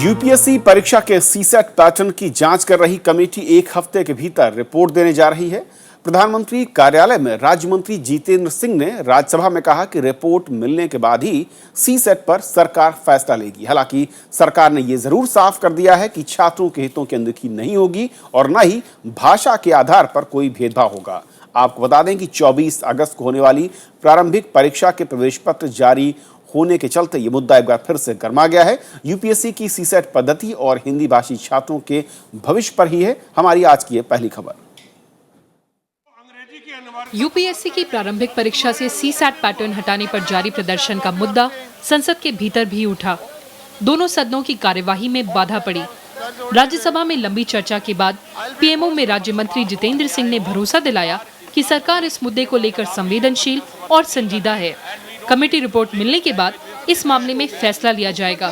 UPSC परीक्षा के CSAT pattern की जांच कर रही कमेटी एक हफ्ते के भीतर रिपोर्ट देने जा रही है। प्रधानमंत्री कार्यालय में राज्य मंत्री जितेंद्र सिंह ने राज्यसभा में कहा कि रिपोर्ट मिलने के बाद ही सीसेट पर सरकार फैसला लेगी। हालांकि सरकार ने यह जरूर साफ कर दिया है कि छात्रों के हितों की अनदेखी नहीं होगी और न ही भाषा के आधार पर कोई भेदभाव होगा। आपको बता दें कि 24 अगस्त को होने वाली प्रारंभिक परीक्षा के प्रवेश पत्र जारी होने के चलते ये मुद्दा एक बार फिर से गर्मा गया है। यूपीएससी की सीसेट पद्धति और हिंदी भाषी छात्रों के भविष्य पर ही है हमारी आज की ये पहली खबर। यूपीएससी की प्रारंभिक परीक्षा से सीसेट पैटर्न हटाने पर जारी प्रदर्शन का मुद्दा संसद के भीतर भी उठा। दोनों सदनों की कार्यवाही में बाधा पड़ी। राज्यसभा में लंबी चर्चा के बाद पीएमओ में राज्य मंत्री जितेंद्र सिंह ने भरोसा दिलाया कि सरकार इस मुद्दे को लेकर संवेदनशील और संजीदा है। कमेटी रिपोर्ट मिलने के बाद इस मामले में फैसला लिया जाएगा।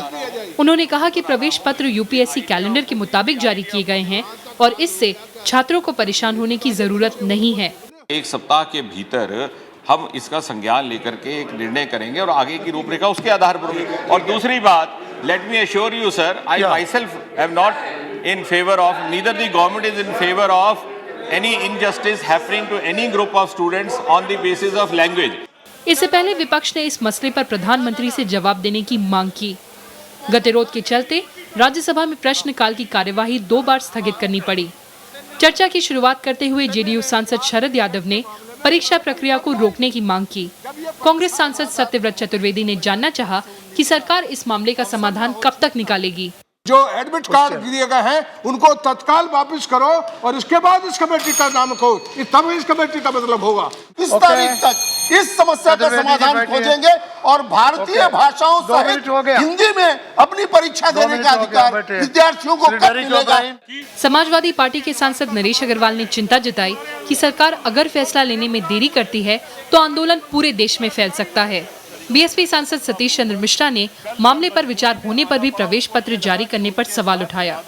उन्होंने कहा कि प्रवेश पत्र यूपीएससी कैलेंडर के मुताबिक जारी किए गए हैं और इससे छात्रों को परेशान होने की जरूरत नहीं है। एक सप्ताह के भीतर हम इसका संज्ञान लेकर के एक निर्णय करेंगे और आगे की रूपरेखा उसके आधार पर होगी। और दूसरी बात, let me assure you sir, I myself am not in favour of, neither the government is in favour of any injustice happening to any group of students on the basis of language. इससे पहले विपक्ष ने इस मसले पर प्रधानमंत्री से जवाब देने की मांग की। गतिरोध के चलते राज्यसभा में प्रश्नकाल की कार्यवाही 2 बार स्थगित करनी पड़ी। चर्चा की शुरुआत करते हुए जेडीयू सांसद शरद यादव ने परीक्षा प्रक्रिया को रोकने की मांग की। कांग्रेस सांसद सत्यव्रत चतुर्वेदी ने जानना चाहा कि सरकार इस मामले का समाधान कब तक निकालेगी। जो एडमिट कार्ड दिए गए हैं उनको तत्काल वापस करो और इसके बाद इस कमेटी का नाम कहो, तब इस कमेटी का मतलब होगा। इस तारीख तक इस समस्या का समाधान खोजेंगे और भारतीय भाषाओं सहित हिंदी में अपनी परीक्षा देने का अधिकार विद्यार्थियों को कब मिलेगा। समाजवादी पार्टी के सांसद नरेश अग्रवाल ने चिंता जताई कि सरकार अगर फैसला लेने में देरी करती है तो आंदोलन पूरे देश में फैल सकता है। बीएसपी सांसद सतीश चंद्र मिश्रा ने मामले पर विचार होने पर भी प्रवेश पत्र जारी करने पर सवाल उठाया।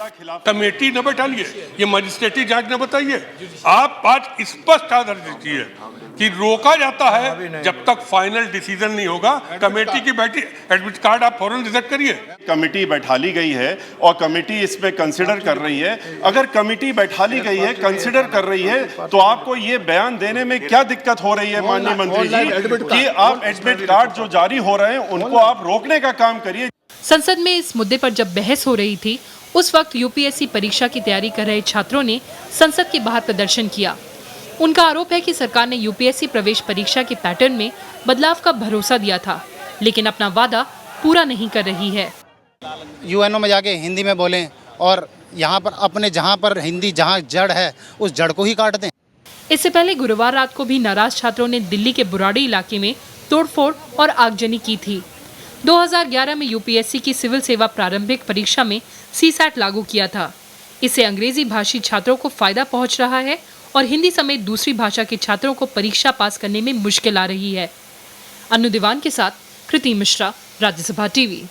कमेटी न बैठाइए, ये मजिस्ट्रेटी जांच न बताइए। आप आज स्पष्ट आदेश दीजिए कि रोका जाता है जब तक फाइनल डिसीजन नहीं होगा। कमेटी की बैठी एडमिट कार्ड आप फौरन रिजेक्ट करिए। कमेटी बैठा ली गई है और कमेटी इसमें कंसिडर कर रही है। अगर कमेटी बैठा ली गई है, कंसिडर कर रही है, तो आपको ये बयान देने में क्या दिक्कत हो रही है माननीय मंत्री जी कि आप एडमिट कार्ड जो जारी हो रहे हैं उनको आप रोकने का काम करिए। संसद में इस मुद्दे पर जब बहस हो रही थी उस वक्त यूपीएससी परीक्षा की तैयारी कर रहे छात्रों ने संसद के बाहर प्रदर्शन किया। उनका आरोप है कि सरकार ने यूपीएससी प्रवेश परीक्षा के पैटर्न में बदलाव का भरोसा दिया था, लेकिन अपना वादा पूरा नहीं कर रही है। यूएनओ में जाके हिंदी में बोलें और यहाँ पर अपने जहाँ पर हिंदी जहाँ जड़ है उस जड़ को ही काट दें। इससे पहले गुरुवार रात को भी नाराज छात्रों ने दिल्ली के बुराड़ी इलाके में तोड़फोड़ और आगजनी की थी। 2011 में यूपीएससी की सिविल सेवा प्रारंभिक परीक्षा में सीसेट लागू किया था। इससे अंग्रेजी भाषी छात्रों को फायदा पहुंच रहा है और हिंदी समेत दूसरी भाषा के छात्रों को परीक्षा पास करने में मुश्किल आ रही है। अनु दीवान के साथ कृति मिश्रा, राज्यसभा टीवी।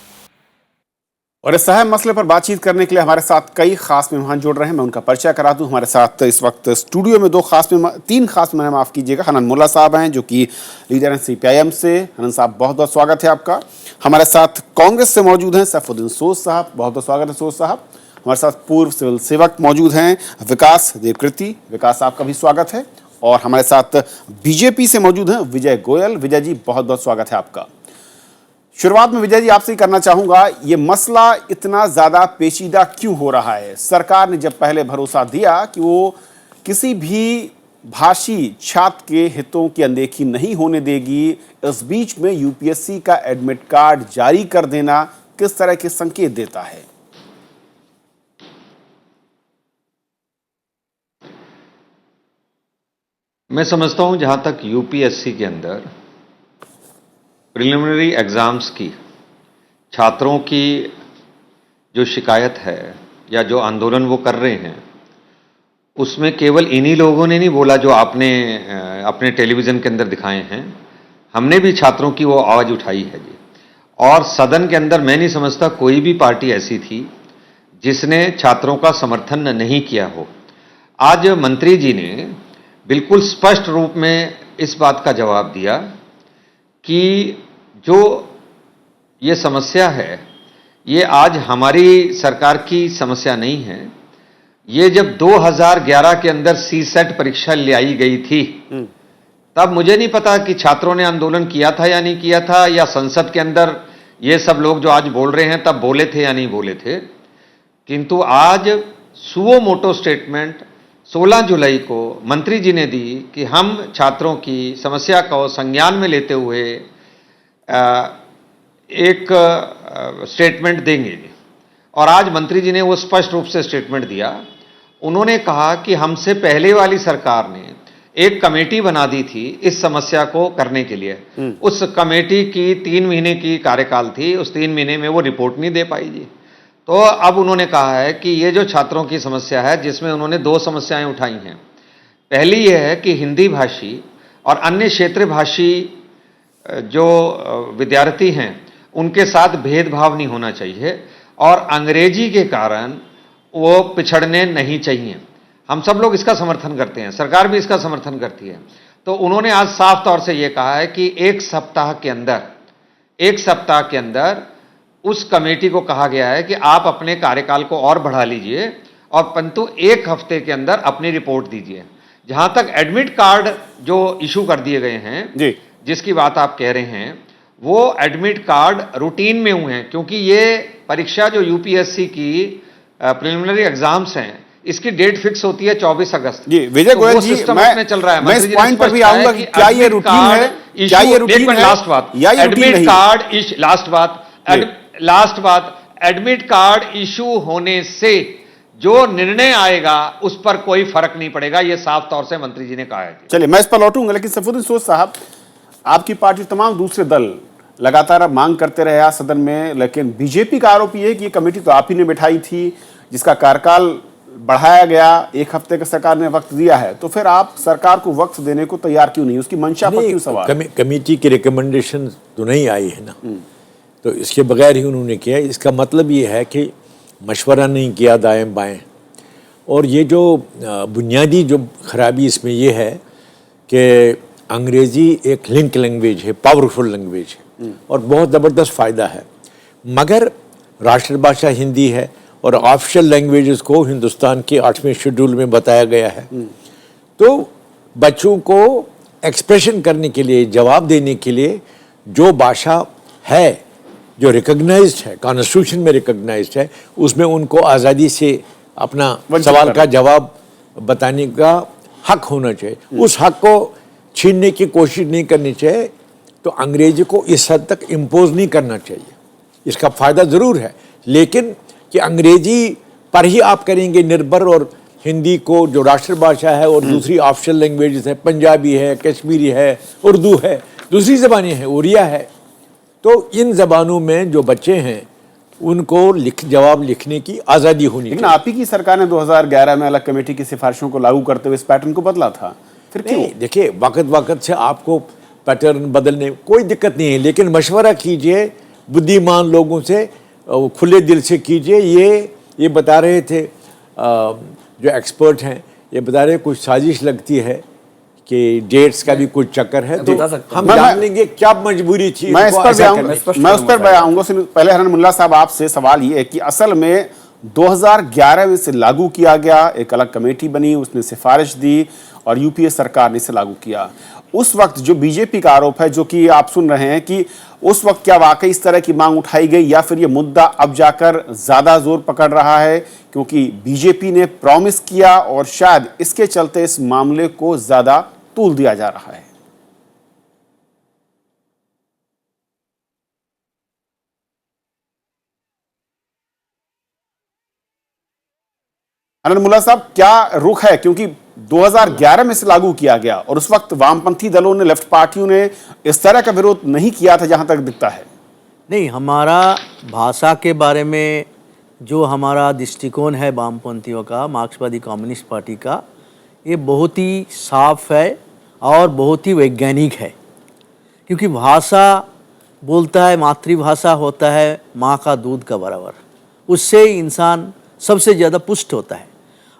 और इस अहम मसले पर बातचीत करने के लिए हमारे साथ कई खास मेहमान जुड़ रहे हैं। मैं उनका परिचय करा दूं। हमारे साथ इस वक्त स्टूडियो में तीन खास मेहमान, माफ कीजिएगा। हनन मुल्ला साहब हैं जो कि लीडर हैं सीपीआईएम से। हनन साहब, बहुत बहुत स्वागत है आपका। हमारे साथ कांग्रेस से मौजूद हैं सैफुद्दीन सोज साहब, बहुत बहुत स्वागत है सोज साहब। हमारे साथ पूर्व सिविल सेवक मौजूद हैं विकास देवकृति, विकास साहब का भी स्वागत है। और हमारे साथ बीजेपी से मौजूद हैं विजय गोयल। विजय जी, बहुत बहुत स्वागत है आपका। शुरुआत में विजय जी आपसे ही करना चाहूंगा, ये मसला इतना ज्यादा पेचीदा क्यों हो रहा है? सरकार ने जब पहले भरोसा दिया कि वो किसी भी भाषी छात्र के हितों की अनदेखी नहीं होने देगी, इस बीच में यूपीएससी का एडमिट कार्ड जारी कर देना किस तरह के संकेत देता है? मैं समझता हूं जहां तक यूपीएससी के अंदर प्रिलिमिनरी एग्जाम्स की छात्रों की जो शिकायत है या जो आंदोलन वो कर रहे हैं, उसमें केवल इन्हीं लोगों ने नहीं बोला जो आपने अपने टेलीविजन के अंदर दिखाए हैं। हमने भी छात्रों की वो आवाज उठाई है जी। और सदन के अंदर मैं नहीं समझता कोई भी पार्टी ऐसी थी जिसने छात्रों का समर्थन नहीं किया हो। आज मंत्री जी ने बिल्कुल स्पष्ट रूप में इस बात का जवाब दिया कि जो ये समस्या है ये आज हमारी सरकार की समस्या नहीं है। ये जब 2011 के अंदर सीसेट परीक्षा ले आई गई थी, तब मुझे नहीं पता कि छात्रों ने आंदोलन किया था या नहीं किया था, या संसद के अंदर ये सब लोग जो आज बोल रहे हैं तब बोले थे या नहीं बोले थे। किंतु आज सुओ मोटो स्टेटमेंट 16 जुलाई को मंत्री जी ने दी कि हम छात्रों की समस्या को संज्ञान में लेते हुए एक स्टेटमेंट देंगे। और आज मंत्री जी ने वो स्पष्ट रूप से स्टेटमेंट दिया। उन्होंने कहा कि हमसे पहले वाली सरकार ने एक कमेटी बना दी थी इस समस्या को करने के लिए। उस कमेटी की 3 महीने की कार्यकाल थी, उस 3 महीने में वो रिपोर्ट नहीं दे पाई जी। तो अब उन्होंने कहा है कि ये जो छात्रों की समस्या है, जिसमें उन्होंने 2 समस्याएं उठाई हैं। पहली ये है कि हिंदी भाषी और अन्य क्षेत्र भाषी जो विद्यार्थी हैं उनके साथ भेदभाव नहीं होना चाहिए, और अंग्रेजी के कारण वो पिछड़ने नहीं चाहिए। हम सब लोग इसका समर्थन करते हैं, सरकार भी इसका समर्थन करती है। तो उन्होंने आज साफ तौर से ये कहा है कि एक सप्ताह के अंदर उस कमेटी को कहा गया है कि आप अपने कार्यकाल को और बढ़ा लीजिए, और परंतु 1 हफ्ते के अंदर अपनी रिपोर्ट दीजिए। जहां तक एडमिट कार्ड जो इशू कर दिए गए हैं जी, जिसकी बात आप कह रहे हैं, वो एडमिट कार्ड रूटीन में हुए हैं, क्योंकि ये परीक्षा जो यूपीएससी की प्रिलिमिनरी एग्जाम्स हैं, इसकी डेट फिक्स होती है 24 अगस्त। जी विजय गोयल जी, मैं चल रहा है। मैं इस पॉइंट पर भी आऊंगा कि क्या ये रूटीन है, क्या ये रूटीन है, लास्ट बात, एडमिट कार्ड लास्ट बात, एडमिट कार्ड इशू होने से जो निर्णय आएगा उस पर कोई फर्क नहीं पड़ेगा, ये साफ तौर से मंत्री जी ने कहा है। चलिए मैं इस पर लौटूंगा, लेकिन सैफुद्दीन सोज साहब, आपकी पार्टी तमाम दूसरे दल लगातार मांग करते रहे आज सदन में, लेकिन बीजेपी का आरोप यह है कि ये कमेटी तो आप ही ने बैठाई थी, जिसका कार्यकाल बढ़ाया गया, 1 हफ्ते का सरकार ने वक्त दिया है, तो फिर आप सरकार को वक्त देने को तैयार क्यों नहीं? उसकी मंशा पर क्यों सवाल? कमेटी की रिकमेंडेशन तो नहीं आई है ना, तो इसके बगैर ही उन्होंने किया। इसका मतलब ये है कि मशवरा नहीं किया दाएं बाएं। और ये जो बुनियादी जो खराबी इसमें ये है कि अंग्रेज़ी एक लिंक लैंग्वेज है, पावरफुल लैंग्वेज है, और बहुत ज़बरदस्त फ़ायदा है, मगर राष्ट्रभाषा हिंदी है और ऑफिशियल लैंग्वेजेस को हिंदुस्तान के 8वें शेड्यूल में बताया गया है। तो बच्चों को एक्सप्रेशन करने के लिए, जवाब देने के लिए जो भाषा है, जो रिकॉग्नाइज्ड है, कॉन्स्टिट्यूशन में रिकॉग्नाइज्ड है, उसमें उनको आज़ादी से अपना सवाल का जवाब बताने का हक होना चाहिए। उस हक को छीनने की कोशिश नहीं करनी चाहिए। तो अंग्रेजी को इस हद तक इम्पोज नहीं करना चाहिए। इसका फ़ायदा ज़रूर है, लेकिन कि अंग्रेजी पर ही आप करेंगे निर्भर, और हिंदी को जो राष्ट्रभाषा है और दूसरी ऑफिशियल लैंग्वेजेस है, पंजाबी है, कश्मीरी है, उर्दू है, दूसरी ज़बानें हैं, उड़िया है, तो इन ज़बानों में जो बच्चे हैं उनको जवाब लिखने की आज़ादी होनी चाहिए। लेकिन आप ही की सरकार ने 2011 में अलग कमेटी की सिफारिशों को लागू करते हुए इस पैटर्न को बदला था, फिर क्यों? देखिए, वक्त से आपको पैटर्न बदलने कोई दिक्कत नहीं है, लेकिन मशवरा कीजिए बुद्धिमान लोगों से, खुले दिल से कीजिए। ये बता रहे थे जो एक्सपर्ट हैं, ये बता रहे कुछ साजिश लगती है कि डेट्स का भी कुछ चक्कर है, तो हम जान लेंगे क्या मजबूरी थी। मैं उस पर आऊंगा। पहले हरन मुल्ला साहब, आपसे सवाल ये है कि असल में 2011 में इसे लागू किया गया, एक अलग कमेटी बनी, उसने सिफारिश दी और यूपीए सरकार ने इसे लागू किया। उस वक्त जो बीजेपी का आरोप है, जो कि आप सुन रहे हैं, कि उस वक्त क्या वाकई इस तरह की मांग उठाई गई, या फिर ये मुद्दा अब जाकर ज्यादा जोर पकड़ रहा है क्योंकि बीजेपी ने प्रॉमिस किया और शायद इसके चलते इस मामले को ज्यादा तूल दिया जा रहा है? हरन मुल्ला साहब, क्या रुख है? क्योंकि 2011 में से लागू किया गया और उस वक्त वामपंथी दलों ने, लेफ्ट पार्टियों ने इस तरह का विरोध नहीं किया था, जहां तक दिखता है। नहीं, हमारा भाषा के बारे में जो हमारा दृष्टिकोण है वामपंथियों का, मार्क्सवादी कम्युनिस्ट पार्टी का, ये बहुत ही साफ है और बहुत ही वैज्ञानिक है। क्योंकि भाषा बोलता है, मातृभाषा होता है माँ का दूध का बराबर, उससे इंसान सबसे ज़्यादा पुष्ट होता है,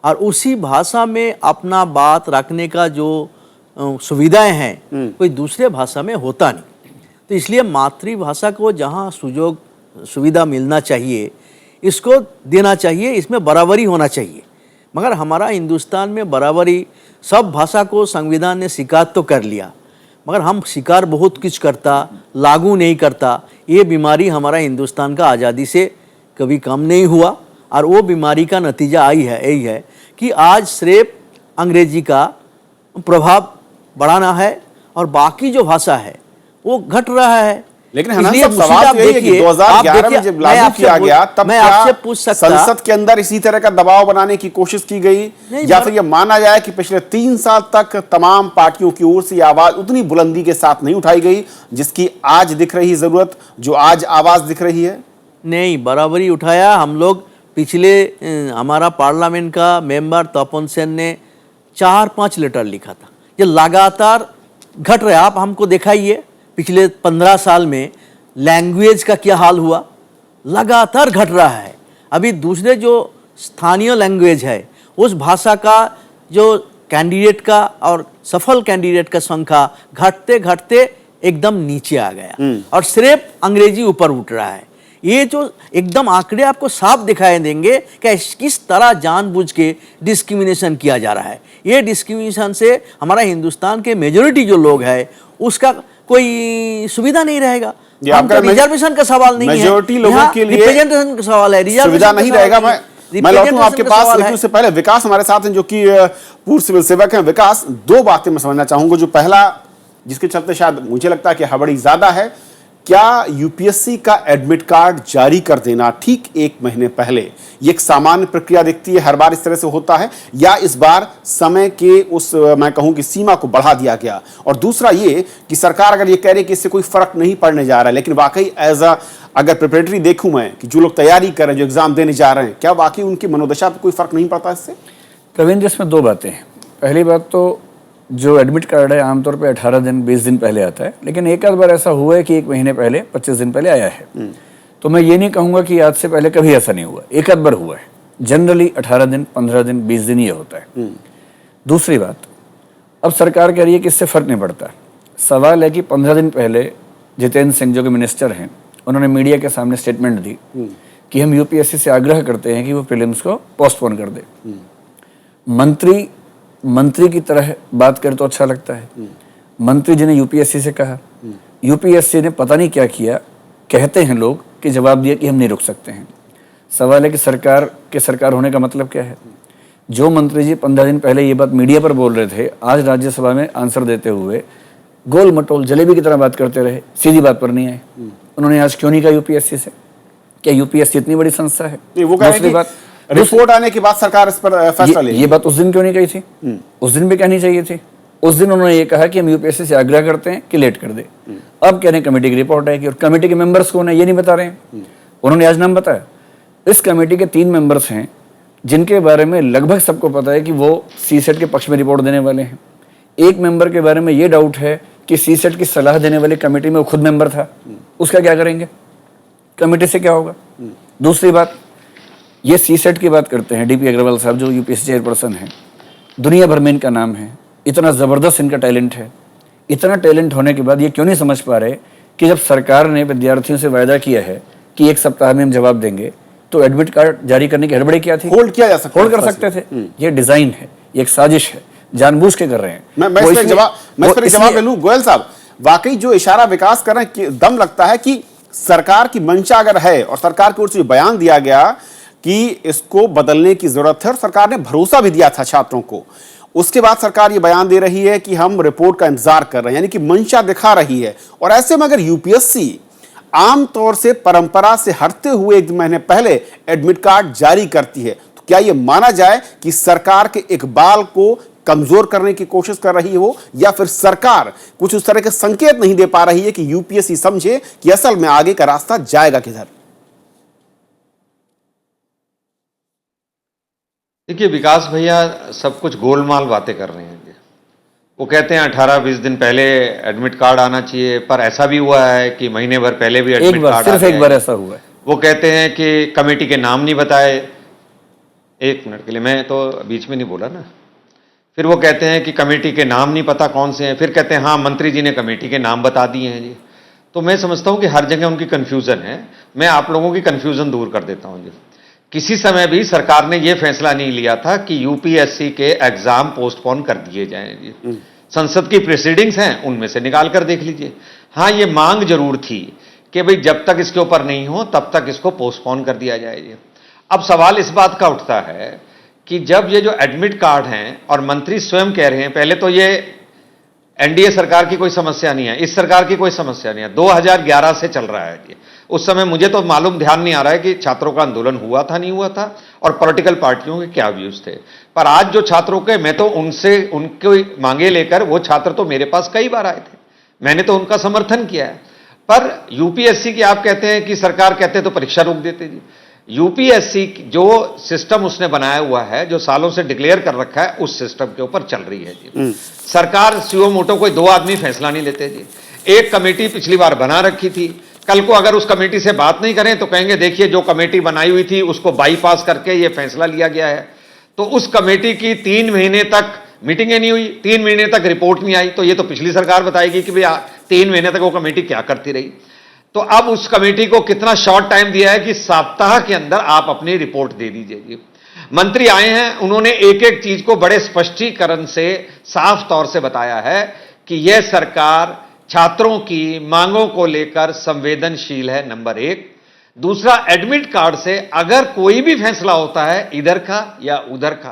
और उसी भाषा में अपना बात रखने का जो सुविधाएं हैं कोई दूसरे भाषा में होता नहीं। तो इसलिए मातृभाषा को जहाँ सुयोग सुविधा मिलना चाहिए इसको देना चाहिए, इसमें बराबरी होना चाहिए। मगर हमारा हिंदुस्तान में बराबरी, सब भाषा को संविधान ने स्वीकार तो कर लिया, मगर हम स्वीकार बहुत कुछ करता, लागू नहीं करता। ये बीमारी हमारा हिंदुस्तान का आज़ादी से कभी कम नहीं हुआ, और वो बीमारी का नतीजा यही है कि आज सिर्फ अंग्रेजी का प्रभाव बढ़ाना है और बाकी जो भाषा है वो घट रहा है। लेकिन हनान साहब, सवाल तो यही है कि 2011 में जब लागू किया गया तब मैं क्या आपसे पूछ सकता, संसद के अंदर इसी तरह का दबाव बनाने की कोशिश की गई, या फिर यह माना जाए कि पिछले 3 साल तक तमाम पार्टियों की ओर से आवाज उतनी बुलंदी के साथ नहीं उठाई गई जिसकी आज दिख रही जरूरत, जो आज आवाज दिख रही है? नहीं, बराबरी उठाया हम लोग। पिछले हमारा पार्लियामेंट का मेंबर तपन सेन ने 4-5 लेटर लिखा था। ये लगातार घट रहा है। आप हमको दिखाइए पिछले 15 साल में लैंग्वेज का क्या हाल हुआ, लगातार घट रहा है। अभी दूसरे जो स्थानीय लैंग्वेज है उस भाषा का जो कैंडिडेट का और सफल कैंडिडेट का संख्या घटते घटते एकदम नीचे आ गया, और सिर्फ अंग्रेजी ऊपर उठ रहा है। ये जो एकदम आंकड़े आपको साफ दिखाई देंगे कि किस तरह जानबूझ के डिस्क्रिमिनेशन किया जा रहा है। ये डिस्क्रिमिनेशन से हमारा हिंदुस्तान के मेजोरिटी जो लोग है उसका कोई सुविधा नहीं रहेगा। रिजर्वेशन का सवाल नहीं है, मेजोरिटी लोगों के लिए रिप्रेजेंटेशन का सवाल है, सुविधा नहीं रहेगा। मैं लौटूं आपके पास, लेकिन उससे पहले विकास हमारे साथ हैं जो कि पूर्व सिविल सेवक हैं। विकास, 2 बातें मैं समझना चाहूंगा। जो पहला, जिसके चलते शायद मुझे लगता है कि हड़बड़ी ज्यादा है, क्या यूपीएससी का एडमिट कार्ड जारी कर देना ठीक 1 महीने पहले ये एक सामान्य प्रक्रिया दिखती है, हर बार इस तरह से होता है, या इस बार समय के उस मैं कहूं कि सीमा को बढ़ा दिया गया? और दूसरा ये कि सरकार अगर ये कह रही है कि इससे कोई फर्क नहीं पड़ने जा रहा है, लेकिन वाकई अगर प्रिपरेटरी देखूं मैं कि जो लोग तैयारी कर रहे हैं, जो एग्जाम देने जा रहे हैं, क्या वाकई उनकी मनोदशा पर कोई फर्क नहीं पड़ता इससे? प्रवीण, इसमें 2 बातें हैं। पहली बात तो जो एडमिट कार्ड है आमतौर पे 18 दिन 20 दिन पहले आता है, लेकिन एक आध बार ऐसा हुआ है कि 1 महीने पहले 25 दिन पहले आया है। तो मैं ये नहीं कहूँगा कि आज से पहले कभी ऐसा नहीं हुआ, एक आध बार हुआ है। जनरली 18 दिन 15 दिन 20 दिन ये होता है। दूसरी बात, अब सरकार कह रही है कि इससे फर्क नहीं पड़ता। सवाल है कि 15 दिन पहले जितेंद्र सिंह जो कि मिनिस्टर हैं, उन्होंने मीडिया के सामने स्टेटमेंट दी कि हम यूपीएससी से आग्रह करते हैं कि वो प्रीलिम्स को पोस्टपोन कर दे। मंत्री की तरह बात करे तो अच्छा लगता है। मंत्री जी ने यूपीएससी से कहा, यूपीएससी ने पता नहीं क्या किया, कहते हैं लोग कि जवाब दिया कि हम नहीं रुक सकते हैं। सवाल है कि सरकार होने का मतलब क्या है? जो मंत्री जी 15 दिन पहले ये बात मीडिया पर बोल रहे थे, आज राज्यसभा में आंसर देते हुए गोल मटोल जलेबी की तरह बात करते रहे, सीधी बात पर नहीं आए। उन्होंने आज क्यों नहीं कहा यूपीएससी से? क्या यूपीएससी इतनी बड़ी संस्था है? दूसरी बात, रिपोर्ट आने के बाद सरकार इस पर फैसला ले। ये बात उस दिन क्यों नहीं कही थी? उस दिन भी कहनी चाहिए थी। उस दिन उन्होंने ये कहा कि हम यूपीएससी से आग्रह करते हैं कि लेट कर दे। अब कह रहे हैं कमेटी की रिपोर्ट आएगी, और कमेटी के मेंबर्स कौन है ये नहीं बता रहे हैं। उन्होंने आज नाम बताया। इस कमेटी के 3 मेंबर्स हैं जिनके बारे में लगभग सबको पता है कि वो सीसेट के पक्ष में रिपोर्ट देने वाले हैं। एक मेंबर के बारे में ये डाउट है कि सीसेट की सलाह देने वाली कमेटी में वो खुद मेंबर था, उसका क्या करेंगे? कमेटी से क्या होगा? दूसरी बात, ये सीसेट की बात करते हैं, डीपी अग्रवाल साहब जो यूपीएससी चेयरपर्सन हैं, दुनिया भर में इनका नाम है, इतना ज़बरदस्त इनका टैलेंट है। इतना टैलेंट होने के बाद ये क्यों नहीं समझ पा रहे कि जब सरकार ने विद्यार्थियों से वायदा किया है कि 1 सप्ताह में हम जवाब देंगे, तो एडमिट कार्ड जारी करने की हड़बड़ी क्या थी? होल्ड किया जा सकता, होल्ड कर सकते थे। ये डिजाइन है, ये एक साजिश है, जानबूझ के कर रहे हैं। मैं इस पर जवाब ले लूं। गोयल साहब, वाकई जो इशारा विकास कर रहे हैं, दम लगता है कि सरकार की मंशा अगर है और सरकार की ओर से बयान दिया गया कि इसको बदलने की जरूरत है, और सरकार ने भरोसा भी दिया था छात्रों को, उसके बाद सरकार ये बयान दे रही है कि हम रिपोर्ट का इंतजार कर रहे हैं, यानी कि मंशा दिखा रही है। और ऐसे में अगर यूपीएससी आमतौर से परंपरा से हटते हुए 1 महीने पहले एडमिट कार्ड जारी करती है, तो क्या यह माना जाए कि सरकार के इकबाल को कमजोर करने की कोशिश कर रही हो, या फिर सरकार कुछ उस तरह के संकेत नहीं दे पा रही है कि यूपीएससी समझे कि असल में आगे का रास्ता जाएगा किधर? देखिए विकास भैया सब कुछ गोलमाल बातें कर रहे हैं। वो कहते हैं 18-20 दिन पहले एडमिट कार्ड आना चाहिए, पर ऐसा भी हुआ है कि महीने भर पहले भी एडमिट कार्ड सिर्फ एक बार ऐसा हुआ है। वो कहते हैं कि कमेटी के नाम नहीं बताए। 1 मिनट के लिए, मैं तो बीच में नहीं बोला ना। फिर वो कहते हैं कि कमेटी के नाम नहीं पता कौन से हैं, फिर कहते हैं हाँ मंत्री जी ने कमेटी के नाम बता दिए हैं जी। तो मैं समझता हूं कि हर जगह उनकी कंफ्यूजन है। मैं आप लोगों की कंफ्यूजन दूर कर देता हूं जी। किसी समय भी सरकार ने यह फैसला नहीं लिया था कि यूपीएससी के एग्जाम पोस्टपोन कर दिए जाएं जी। संसद की प्रोसीडिंग्स हैं, उनमें से निकाल कर देख लीजिए। हाँ, ये मांग जरूर थी कि भाई जब तक इसके ऊपर नहीं हो तब तक इसको पोस्टपोन कर दिया जाए जी। अब सवाल इस बात का उठता है कि जब ये जो एडमिट कार्ड हैं और मंत्री स्वयं कह रहे हैं, पहले तो ये एनडीए सरकार की कोई समस्या नहीं है, इस सरकार की कोई समस्या नहीं है, 2011 से चल रहा है ये। उस समय मुझे तो मालूम ध्यान नहीं आ रहा है कि छात्रों का आंदोलन हुआ था नहीं हुआ था और पॉलिटिकल पार्टियों के क्या व्यूज थे। पर आज जो छात्रों के, मैं तो उनसे उनके मांगे लेकर, वो छात्र तो मेरे पास कई बार आए थे, मैंने तो उनका समर्थन किया है। पर यूपीएससी की आप कहते हैं कि सरकार कहते तो परीक्षा रोक देते जी। यूपीएससी जो सिस्टम उसने बनाया हुआ है, जो सालों से डिक्लेयर कर रखा है, उस सिस्टम के ऊपर चल रही है जी। सरकार सुओ मोटो कोई 2 आदमी फैसला नहीं लेते जी। एक कमेटी पिछली बार बना रखी थी, कल को अगर उस कमेटी से बात नहीं करें तो कहेंगे देखिए जो कमेटी बनाई हुई थी उसको बाईपास करके ये फैसला लिया गया है। तो उस कमेटी की 3 महीने तक मीटिंगें नहीं हुई, 3 महीने तक रिपोर्ट नहीं आई, तो ये तो पिछली सरकार बताएगी कि भाई 3 महीने तक वो कमेटी क्या करती रही। तो अब उस कमेटी को कितना शॉर्ट टाइम दिया है कि सप्ताह के अंदर आप अपनी रिपोर्ट दे दीजिए। मंत्री आए हैं, उन्होंने एक एक चीज को बड़े स्पष्टीकरण से साफ तौर से बताया है कि यह सरकार छात्रों की मांगों को लेकर संवेदनशील है, नंबर 1। दूसरा, एडमिट कार्ड से अगर कोई भी फैसला होता है इधर का या उधर का,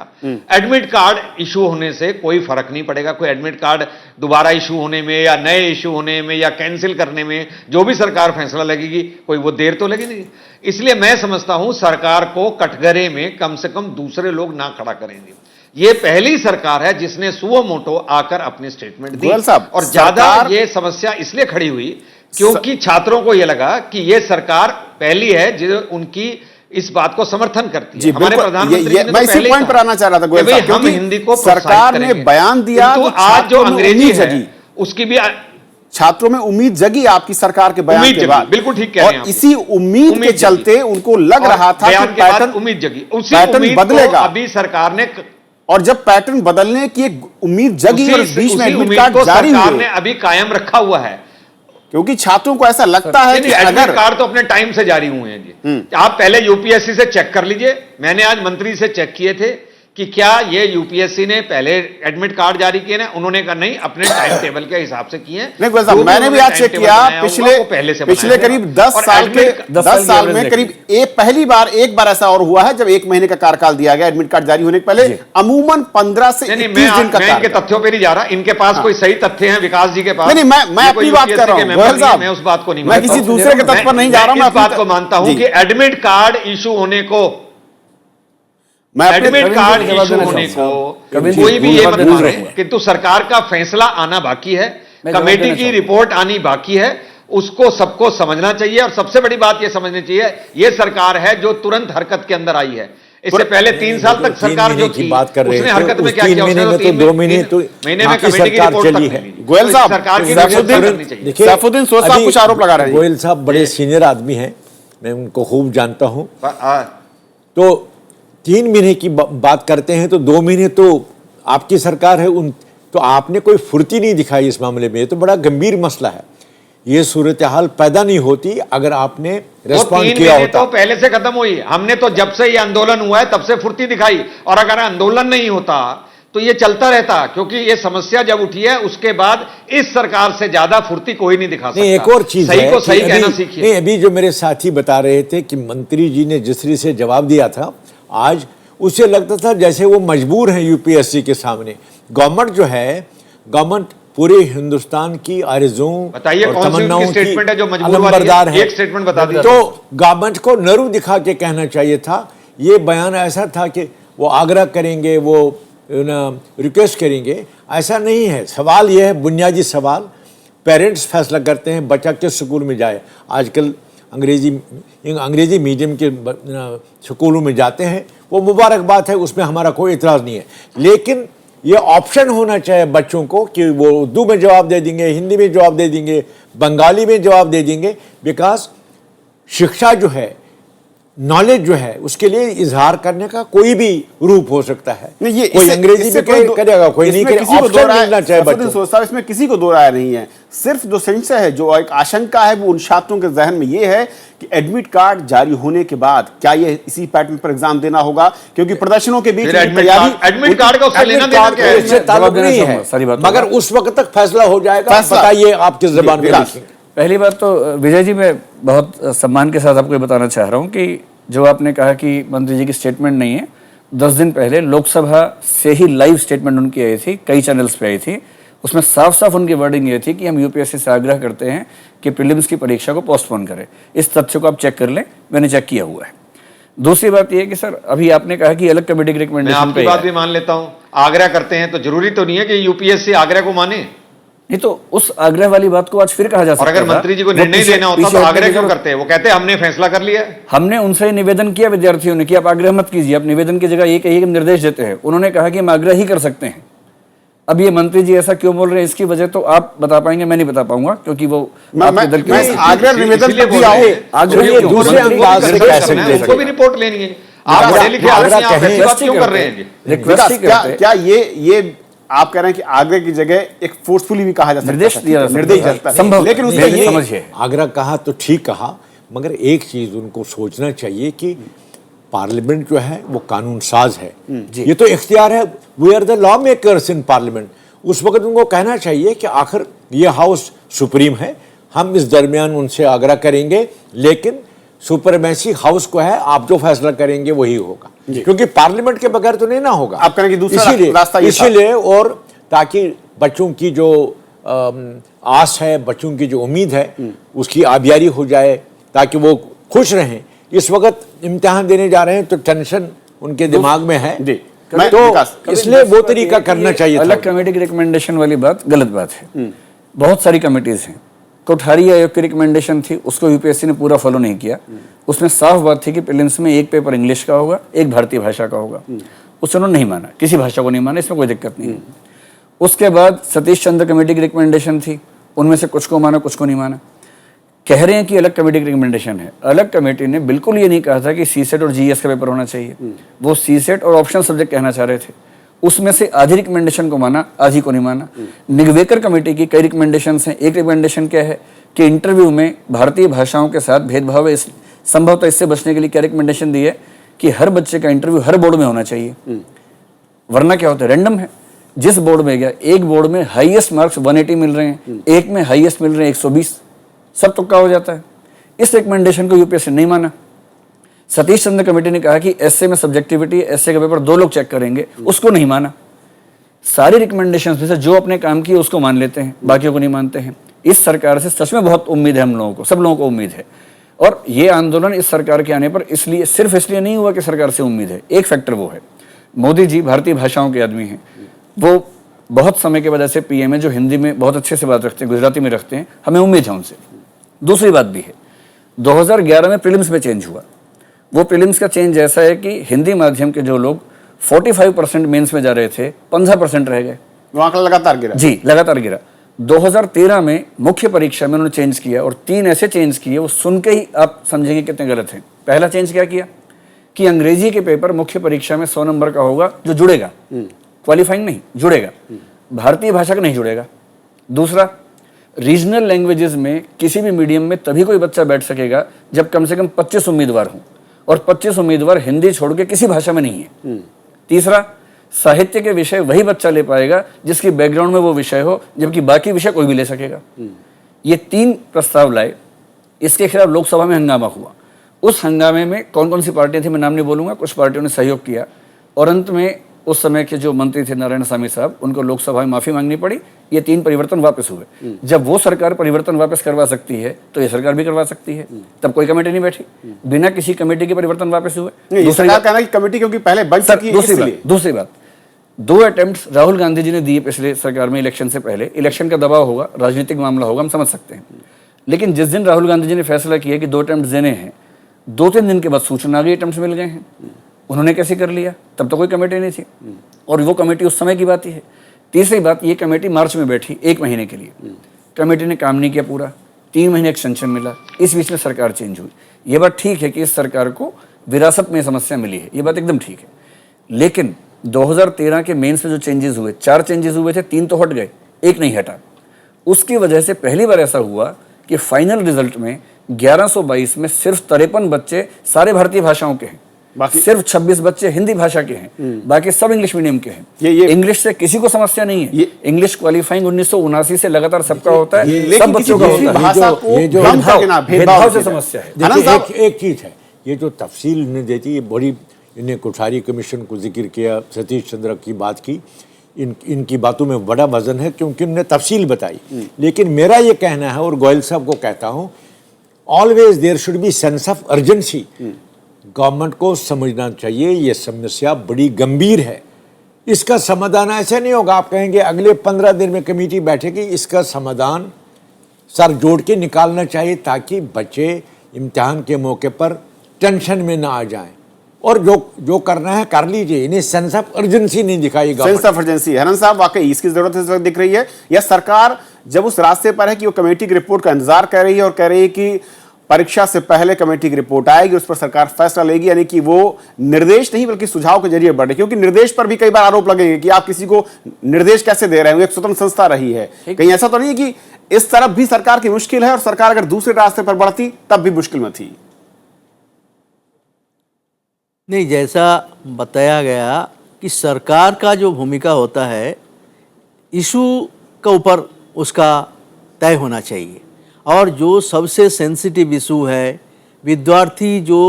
एडमिट कार्ड इशू होने से कोई फर्क नहीं पड़ेगा। कोई एडमिट कार्ड दोबारा इशू होने में या नए इशू होने में या कैंसिल करने में जो भी सरकार फैसला लगेगी, कोई वो देर तो लगी नहीं। इसलिए मैं समझता हूं सरकार को कटघरे में कम से कम दूसरे लोग ना खड़ा करेंगे। ये पहली सरकार है जिसने सुओ मोटो आकर अपनी स्टेटमेंट दी, और ज्यादा ये समस्या इसलिए खड़ी हुई क्योंकि छात्रों को यह लगा कि यह सरकार पहली है जो उनकी इस बात को समर्थन करती है। हमारे प्रधानमंत्री ने मैं इसी पॉइंट पर आना चाह रहा था गोयल साहब, हम हिंदी को सरकार ने बयान दिया तो आज जो अंग्रेजी है उसकी भी छात्रों में उम्मीद जगी आपकी सरकार के बयान के बाद। बिल्कुल ठीक कह रहे हैं। और इसी उम्मीद के चलते उनको लग रहा था कि पैटर्न उम्मीद जगी, उसी पैटर्न बदलेगा। अभी सरकार ने, और जब पैटर्न बदलने की एक उम्मीद जगी और बीच में एडमिट कार्ड जारी सरकार ने अभी कायम रखा हुआ है, क्योंकि छात्रों को ऐसा लगता है कि अगर कार्ड तो अपने टाइम से जारी हुए हैं जी। आप पहले यूपीएससी से चेक कर लीजिए, मैंने आज मंत्री से चेक किए थे कि क्या ये यूपीएससी ने पहले एडमिट कार्ड जारी किए ना, उन्होंने कहा नहीं, अपने टाइम टेबल के हिसाब से किए। नहीं साहब, मैंने भी आज चेक किया, पिछले करीब 10 साल में करीब एक बार ऐसा और हुआ है जब 1 महीने का कार्यकाल दिया गया एडमिट कार्ड जारी होने के पहले। अमूमन 15 से 21 दिन का। मैं इनके तथ्यों पर नहीं जा रहा, इनके पास कोई सही तथ्य हैं विकास जी के पास। नहीं, मैं अपनी बात कर रहा हूं गोयल साहब, मैं उस बात को नहीं, मैं किसी दूसरे के तथ्य पर नहीं जा रहा हूं। मैं इस बात को मानता हूं कि एडमिट कार्ड इशू होने को, एडमिट कार्ड इशू होने को कोई भी ये मत माने, किंतु सरकार का फैसला आना बाकी है, कमेटी की रिपोर्ट आनी बाकी है, उसको सबको समझना चाहिए। और सबसे बड़ी बात ये समझनी चाहिए, ये सरकार है जो तुरंत हरकत के अंदर आई है। इससे पहले 3 साल तक सरकार जो थी बात कर रहे उसने हरकत में क्या किया, उसने 2 महीने तो महीने में कमेटी की रिपोर्ट तक नहीं ली। गोयल साहब, सरकार की सैफुद्दीन सोच साहब कुछ आरोप लगा रहे हैं। गोयल साहब बड़े सीनियर आदमी हैं, मैं उनको खूब जानता हूं। तो 3 महीने की बात करते हैं तो 2 महीने तो आपकी सरकार है, तो आपने कोई फुर्ती नहीं दिखाई इस मामले में। ये तो बड़ा गंभीर मसला है। ये सूरत हाल पैदा नहीं होती अगर आपने रेस्पॉन्ड किया होता। तो पहले से खत्म हुई। हमने तो जब से ये आंदोलन हुआ है तब से फुर्ती दिखाई, और अगर आंदोलन नहीं होता तो ये चलता रहता, क्योंकि ये समस्या जब उठी है उसके बाद इस सरकार से ज्यादा फुर्ती कोई नहीं दिखा सकता। एक और चीज सही को सही कहना सीखिए। अभी जो मेरे साथी बता रहे थे कि मंत्री जी ने जिस तरह से जवाब दिया था आज, उससे लगता था जैसे वो मजबूर हैं यूपीएससी के सामने। गवर्नमेंट जो है, गवर्नमेंट पूरे हिंदुस्तान की आरज़ुओं और तमन्नाओं की अलंबरदार है। एक स्टेटमेंट बता दीजिए। तो गवर्नमेंट को नरू दिखा के कहना चाहिए था। ये बयान ऐसा था कि वो आग्रह करेंगे, वो रिक्वेस्ट करेंगे, ऐसा नहीं है। सवाल ये है, बुनियादी सवाल, पेरेंट्स फैसला करते हैं बच्चा किस स्कूल में जाए। आजकल अंग्रेजी मीडियम के स्कूलों में जाते हैं, वो मुबारक बात है, उसमें हमारा कोई इतराज़ नहीं है। लेकिन ये ऑप्शन होना चाहिए बच्चों को कि वो उर्दू में जवाब दे देंगे, हिंदी में जवाब दे देंगे, बंगाली में जवाब दे देंगे। बिकॉज शिक्षा जो है, नॉलेज जो है, उसके लिए इजहार करने का कोई भी रूप हो सकता है। नहीं, कोई अंग्रेजी में करेगा, कोई नहीं करेगा, ऑप्शन मिलना चाहिए बच्चों को। इसमें किसी को दो राय नहीं है। सिर्फ जो संशय है, जो एक आशंका है, वो उन छात्रों के जहन में ये है कि एडमिट कार्ड जारी होने के बाद क्या ये इसी पैटर्न पर एग्जाम देना होगा, क्योंकि प्रदर्शनों के बीच एडमिट कार्ड का उससे लेना देना क्या है? इससे ताल्लुक नहीं है, मगर उस वक्त तक फैसला हो जाएगा। बताइए आप किस जबान में लिखेंगे? पहली बात तो विजय जी, मैं बहुत सम्मान के साथ आपको ये बताना चाह रहा हूँ कि जो आपने कहा कि मंत्री जी की स्टेटमेंट नहीं है, 10 दिन पहले लोकसभा से ही लाइव स्टेटमेंट उनकी आई थी, कई चैनल्स पे आई थी। उसमें साफ साफ उनकी वर्डिंग ये थी कि हम यूपीएससी से आग्रह करते हैं कि प्रीलिम्स की परीक्षा को पोस्टपोन करें। इस तथ्य को आप चेक कर लें, मैंने चेक किया हुआ है। दूसरी बात यह कि सर, अभी आपने कहा कि अलग कमेटी की रिकमेंडेशन, मैं आपकी बात भी मान लेता हूं, आग्रह करते हैं तो जरूरी तो नहीं है कि यूपीएससी आग्रह को माने। नहीं तो उस आग्रह वाली बात को आज फिर कहा जा सकता है। और अगर मंत्री जी को निर्णय लेना होता तो आग्रह क्यों करते हैं? वो कहते हैं हमने फैसला कर लिया है। हमने उनसे निवेदन किया विद्यार्थियों ने कि आप आग्रह मत कीजिए, आप निवेदन की जगह ये कहिए कि हम निर्देश देते हैं। उन्होंने कहा कि हम आग्रह ही कर सकते हैं। अब ये मंत्री जी ऐसा क्यों बोल रहे हैं, इसकी वजह तो आप बता पाएंगे, मैं नहीं बता पाऊंगा, क्योंकि वो आपके दल के आग्रह निवेदन पे भी आओ। आग्रह दूसरे अंदाज से कह सकते हैं, उनको भी रिपोर्ट लेनी है। आप पढ़े लिखे आदमी, आप ऐसी बात क्यों कर रहे हैं? क्या ये आप कह रहे हैं कि आग्रह की जगह एक फोर्सफुली भी कहा जा सकता है, निर्देश जाता है, लेकिन उसमें ये समझिए, आग्रह कहा तो ठीक कहा, मगर एक चीज उनको सोचना चाहिए कि पार्लियामेंट जो है वो कानून साज है, ये तो इख्तियार है, we are the law makers in parliament. उस वक्त उनको कहना चाहिए कि आखिर ये हाउस सुप्रीम है, हम इस दरमियान उनसे आग्रह करेंगे, लेकिन सुपरमेसी हाउस को है, आप जो फैसला करेंगे वही होगा, क्योंकि पार्लियामेंट के बगैर तो नहीं ना होगा। आप कहेंगे दूसरा रास्ता इसीलिए, और ताकि बच्चों की जो आस है, बच्चों की जो उम्मीद है, उसकी आबियारी हो जाए, ताकि वो खुश रहें। इस वक्त इम्तिहान देने जा रहे हैं तो टेंशन उनके दिमाग में है, तो इसलिए वो तरीका करना चाहिए। अलग कमेटी की रिकमेंडेशन वाली बात गलत बात है। बहुत सारी कमेटीज हैं। कोठारी आयोग की रिकमेंडेशन थी, उसको यूपीएससी ने पूरा फॉलो नहीं किया। उसमें साफ बात थी कि प्रीलिम्स में एक पेपर इंग्लिश का होगा, एक भारतीय भाषा का होगा। उसे उन्होंने नहीं माना, किसी भाषा को नहीं माना, इसमें कोई दिक्कत नहीं। उसके बाद सतीश चंद्र कमेटी की रिकमेंडेशन थी, उनमें से कुछ को माना, कुछ को नहीं माना। कह रहे हैं कि अलग कमेटी की रिकमेंडेशन है। अलग कमेटी ने बिल्कुल ये नहीं कहा था कि सीसेट और जीएस का पेपर होना चाहिए, वो सीसेट और ऑप्शनल सब्जेक्ट कहना चाह रहे थे। उसमें से आधी रिकमेंडेशन को माना, आधी को नहीं माना। निगवेकर कमेटी की कई रिकमेंडेशंस हैं। एक रिकमेंडेशन क्या है कि इंटरव्यू में भारतीय भाषाओं के साथ भेदभाव है, संभवतः इससे बचने के लिए क्या रिकमेंडेशन दी है कि हर बच्चे का इंटरव्यू हर बोर्ड में होना चाहिए, वरना क्या होता है, रैंडम है। जिस बोर्ड में गया, एक बोर्ड में हाईएस्ट मार्क्स 180 मिल रहे हैं, एक में हाईएस्ट मिल रहे हैं 120, सब तुक्का हो जाता है। इस रिकमेंडेशन को यूपीएससी नहीं माना। सतीश चंद्र कमेटी ने कहा कि एसए में सब्जेक्टिविटी, एसए का पेपर 2 लोग चेक करेंगे, उसको नहीं माना। सारी रिकमेंडेशंस में से जो अपने काम किए उसको मान लेते हैं, बाकियों को नहीं मानते हैं। इस सरकार से सच में बहुत उम्मीद है हम लोगों को, सब लोगों को उम्मीद है। और ये आंदोलन इस सरकार के आने पर इसलिए, सिर्फ इसलिए नहीं हुआ कि सरकार से उम्मीद है। एक फैक्टर वो है, मोदी जी भारतीय भाषाओं के आदमी हैं, वो बहुत समय के बाद ऐसे पीएम है जो हिंदी में बहुत अच्छे से बात रखते हैं, गुजराती में रखते हैं, हमें उम्मीद है उनसे। दूसरी बात भी है, 2011 में प्रीलिम्स में चेंज हुआ। वो प्रीलिम्स का चेंज ऐसा है कि हिंदी माध्यम के जो लोग 45% मेंस में जा रहे थे, 15% रह गए। वो आंकड़ा लगातार गिरा। जी, लगातार गिरा। 2013 में मुख्य परीक्षा में उन्होंने चेंज किया, और 3 ऐसे चेंज किए, वो सुन के ही आप समझेंगे कितने गलत हैं। पहला चेंज क्या किया कि अंग्रेजी के पेपर मुख्य परीक्षा में 100 नंबर का होगा, जो जुड़ेगा, क्वालिफाइंग नहीं, जुड़ेगा। भारतीय भाषा का नहीं जुड़ेगा। दूसरा, रीजनल लैंग्वेजेस में किसी भी मीडियम में तभी कोई बच्चा बैठ सकेगा जब कम से कम 25 उम्मीदवार हों, और 25 उम्मीदवार हिंदी छोड़ के किसी भाषा में नहीं है। तीसरा, साहित्य के विषय वही बच्चा ले पाएगा जिसकी बैकग्राउंड में वो विषय हो, जबकि बाकी विषय कोई भी ले सकेगा। ये 3 प्रस्ताव लाए, इसके खिलाफ लोकसभा में हंगामा हुआ। उस हंगामे में कौन कौन सी पार्टियां थी मैं नाम नहीं बोलूंगा, कुछ पार्टियों ने सहयोग किया, और अंत में उस समय के जो मंत्री थे नारायण स्वामी साहब, उनको लोकसभा में माफी मांगनी पड़ी। ये 3 परिवर्तन वापस हुए। जब वो सरकार परिवर्तन वापस करवा सकती है तो ये सरकार भी करवा सकती है। तब कोई कमेटी नहीं बैठी, बिना किसी कमेटी के परिवर्तन वापस हुए। दूसरी बात कहना कि कमेटी क्योंकि पहले बन चुकी है। दूसरी बात 2 अटेम्प्ट्स राहुल गांधी जी ने दिए पिछले सरकार में, इलेक्शन से पहले। इलेक्शन का दबाव होगा, राजनीतिक मामला होगा, हम समझ सकते हैं। लेकिन जिस दिन राहुल गांधी जी ने फैसला किया कि 2 अटेम्प्ट देने हैं, 2-3 दिन के बाद सूचना आ गई अटेम्प्ट मिल गए हैं। उन्होंने कैसे कर लिया? तब तो कोई कमेटी नहीं थी, और वो कमेटी उस समय की बात ही है। तीसरी बात, ये कमेटी मार्च में बैठी 1 महीने के लिए, कमेटी ने काम नहीं किया पूरा, 3 महीने एक्सटेंशन मिला, इस बीच में सरकार चेंज हुई। ये बात ठीक है कि इस सरकार को विरासत में समस्या मिली है, ये बात एकदम ठीक है। लेकिन 2013 के मेंस में जो चेंजेस हुए, 4 चेंजेस हुए थे, 3 तो हट गए, 1 नहीं हटा। उसकी वजह से पहली बार ऐसा हुआ कि फाइनल रिजल्ट में 1122 में सिर्फ 53 बच्चे सारे भारतीय भाषाओं के हैं, बाकी सिर्फ 26 बच्चे हिंदी भाषा के हैं, बाकी सब इंग्लिश मीडियम के हैं। ये इंग्लिश से किसी को समस्या नहीं है। इंग्लिश क्वालिफाइंग 1979 से लगातार सबका होता है, सब बच्चों का होता है। भेदभाव से समस्या है। एक चीज है, ये जो तफसील इन्हें देती है बड़ी, इन्हें कोठारी कमीशन को जिक्र किया, सतीश चंद्र की बात की, इनकी बातों में बड़ा वजन है क्योंकि उन्होंने तफसील बताई। लेकिन मेरा ये कहना है और गोयल साहब को कहता हूँ, always there should be sense of urgency. Government को समझना चाहिए ये समस्या बड़ी गंभीर है, इसका समाधान ऐसे नहीं होगा आप कहेंगे अगले 15 दिन में कमेटी बैठेगी। इसका समाधान सर जोड़ के निकालना चाहिए ताकि बच्चे इम्तिहान के मौके पर टेंशन में ना आ जाएं, और जो करना है कर लीजिए। इन्हें सेंस ऑफ अर्जेंसी नहीं दिखाएगा। सेंस ऑफ अर्जेंसी हरन साहब वाकई इसकी जरूरत इस वक्त दिख रही है, या सरकार जब उस रास्ते पर है कि वो कमेटी की रिपोर्ट का इंतजार कर रही है और कह रही है कि परीक्षा से पहले कमेटी की रिपोर्ट आएगी, उस पर सरकार फैसला लेगी, यानी कि वो निर्देश नहीं बल्कि सुझाव के जरिए बढ़े। क्योंकि निर्देश पर भी कई बार आरोप लगेंगे कि आप किसी को निर्देश कैसे दे रहे हैं, एक स्वतंत्र संस्था रही है। कहीं ऐसा तो नहीं है कि इस तरफ भी सरकार की मुश्किल है और सरकार अगर दूसरे रास्ते पर बढ़ती तब भी मुश्किल में थी? नहीं, जैसा बताया गया कि सरकार का जो भूमिका होता है इशू का ऊपर उसका तय होना चाहिए, और जो सबसे सेंसिटिव इशू है, विद्यार्थी जो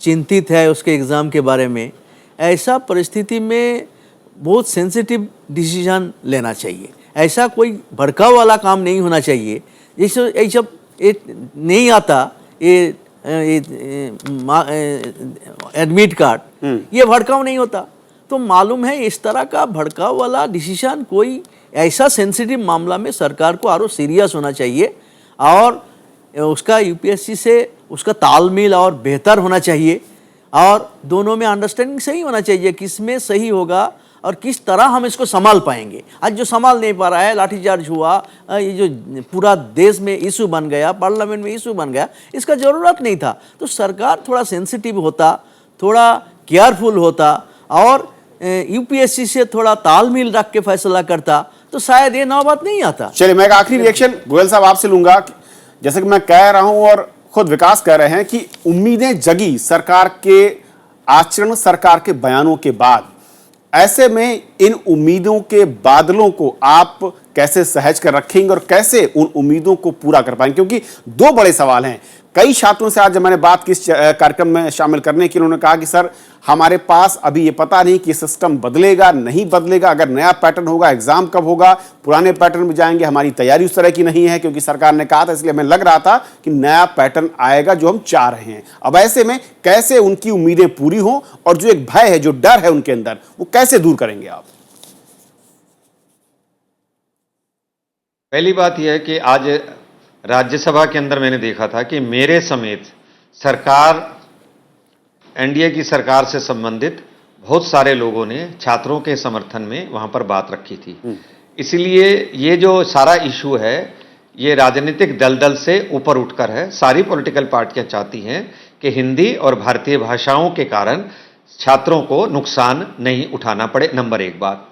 चिंतित है उसके एग्ज़ाम के बारे में, ऐसा परिस्थिति में बहुत सेंसिटिव डिसीजन लेना चाहिए। ऐसा कोई भड़काव वाला काम नहीं होना चाहिए। जैसे ऐसा नहीं आता ये एडमिट कार्ड, ये भड़काव नहीं होता। तो मालूम है इस तरह का भड़काव वाला डिसीजन कोई ऐसा सेंसिटिव मामला में सरकार को और सीरियस होना चाहिए, और उसका यूपीएससी से उसका तालमेल और बेहतर होना चाहिए, और दोनों में अंडरस्टैंडिंग सही होना चाहिए किस में सही होगा और किस तरह हम इसको संभाल पाएंगे। आज जो संभाल नहीं पा रहा है, लाठीचार्ज हुआ, ये जो पूरा देश में इशू बन गया, पार्लियामेंट में इशू बन गया, इसका ज़रूरत नहीं था। तो सरकार थोड़ा सेंसिटिव होता, थोड़ा केयरफुल होता और यूपीएससी से थोड़ा तालमेल रख के फैसला करता तो शायद ये नौबत नहीं आता। चलिए, मैं एक आखिरी रिएक्शन गोयल साहब आपसे लूंगा। जैसे कि मैं कह रहा हूं और खुद विकास कह रहे हैं कि उम्मीदें जगी सरकार के आचरण, सरकार के बयानों के बाद। ऐसे में इन उम्मीदों के बादलों को आप कैसे सहज कर रखेंगे और कैसे उन उम्मीदों को पूरा कर पाएंगे? क्योंकि दो बड़े सवाल हैं। कई छात्रों से आज जब मैंने बात की इस कार्यक्रम में शामिल करने की, उन्होंने कहा कि सर हमारे पास अभी ये पता नहीं कि सिस्टम बदलेगा नहीं बदलेगा, अगर नया पैटर्न होगा एग्जाम कब होगा, पुराने पैटर्न में जाएंगे, हमारी तैयारी उस तरह की नहीं है क्योंकि सरकार ने कहा था, इसलिए हमें लग रहा था कि नया पैटर्न आएगा जो हम चाह रहे हैं। अब ऐसे में कैसे उनकी उम्मीदें पूरी हों और जो एक भय है, जो डर है उनके अंदर, वो कैसे दूर करेंगे आप? पहली बात यह है कि आज राज्यसभा के अंदर मैंने देखा था कि मेरे समेत सरकार, एनडीए की सरकार से संबंधित बहुत सारे लोगों ने छात्रों के समर्थन में वहां पर बात रखी थी। इसलिए ये जो सारा इशू है ये राजनीतिक दलदल से ऊपर उठकर है। सारी पॉलिटिकल पार्टियां चाहती हैं कि हिंदी और भारतीय भाषाओं के कारण छात्रों को नुकसान नहीं उठाना पड़े, नंबर एक बात।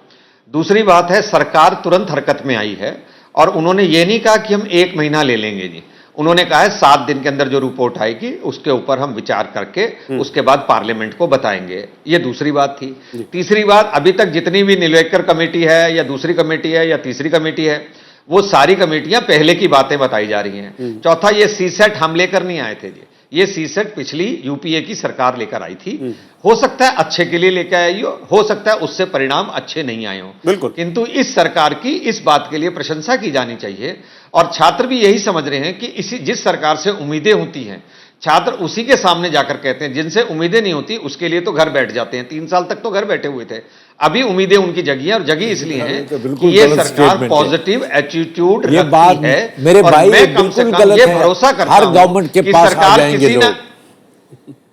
दूसरी बात है, सरकार तुरंत हरकत में आई है और उन्होंने ये नहीं कहा कि हम 1 महीना ले लेंगे जी। उन्होंने कहा है 7 दिन के अंदर जो रिपोर्ट आएगी उसके ऊपर हम विचार करके उसके बाद पार्लियामेंट को बताएंगे। ये दूसरी बात थी। तीसरी बात, अभी तक जितनी भी निलवेकर कमेटी है या दूसरी कमेटी है या तीसरी कमेटी है, वो सारी कमेटियां पहले की बातें बताई जा रही हैं। चौथा, ये सीसेट हम लेकर नहीं आए थे जी, ये सीसेट पिछली यूपीए की सरकार लेकर आई थी। हो सकता है अच्छे के लिए लेकर आई हो सकता है उससे परिणाम अच्छे नहीं आए हो, बिल्कुल। किंतु इस सरकार की इस बात के लिए प्रशंसा की जानी चाहिए। और छात्र भी यही समझ रहे हैं कि जिस सरकार से उम्मीदें होती हैं, छात्र उसी के सामने जाकर कहते हैं। जिनसे उम्मीदें नहीं होती उसके लिए तो घर बैठ जाते हैं। 3 साल तक तो घर बैठे हुए थे, अभी उम्मीदें उनकी जगी हैं और जगी इसलिए हैं कि ये सरकार पॉजिटिव एटीट्यूड रखती है। मेरे भाई, मैं कम से कम ये भरोसा करता हूं, गवर्नमेंट के पास आ जाएंगे लोग।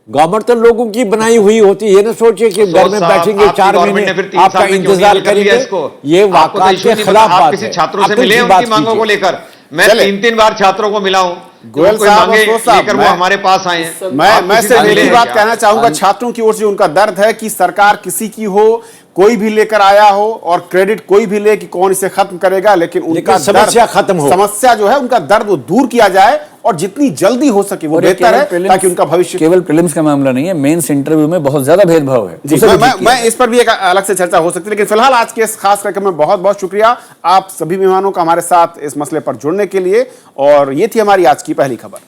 गवर्नमेंट तो लोगों की बनाई हुई होती है, ये ना सोचिए कि घर में बैठेंगे 4 महीने आपका इंतजार करेंगे। ये वाकई के खिलाफ बात है। किसी छात्रों से मिले उनकी मांगों को लेकर? मैं 3-3 बार छात्रों को मिला हूं, गोयल साहब लेकर वो हमारे पास आए हैं। मैं सिर्फ एक ही बात कहना चाहूंगा, छात्रों की ओर से उनका दर्द है कि सरकार किसी की हो, कोई भी लेकर आया हो और क्रेडिट कोई भी ले कि कौन इसे खत्म करेगा, लेकिन उनका समस्या खत्म हो, समस्या जो है उनका दर्द वो दूर किया जाए और जितनी जल्दी हो सके वो बेहतर है, ताकि उनका भविष्य। केवल प्रीलिम्स का मामला नहीं है, मेंस इंटरव्यू में बहुत ज्यादा भेदभाव है। जी, मैं इस पर भी एक अलग से चर्चा हो सकती है, लेकिन फिलहाल आज के इस खास कार्यक्रम में बहुत बहुत शुक्रिया आप सभी मेहमानों का हमारे साथ इस मसले पर जुड़ने के लिए। और ये थी हमारी आज की पहली खबर।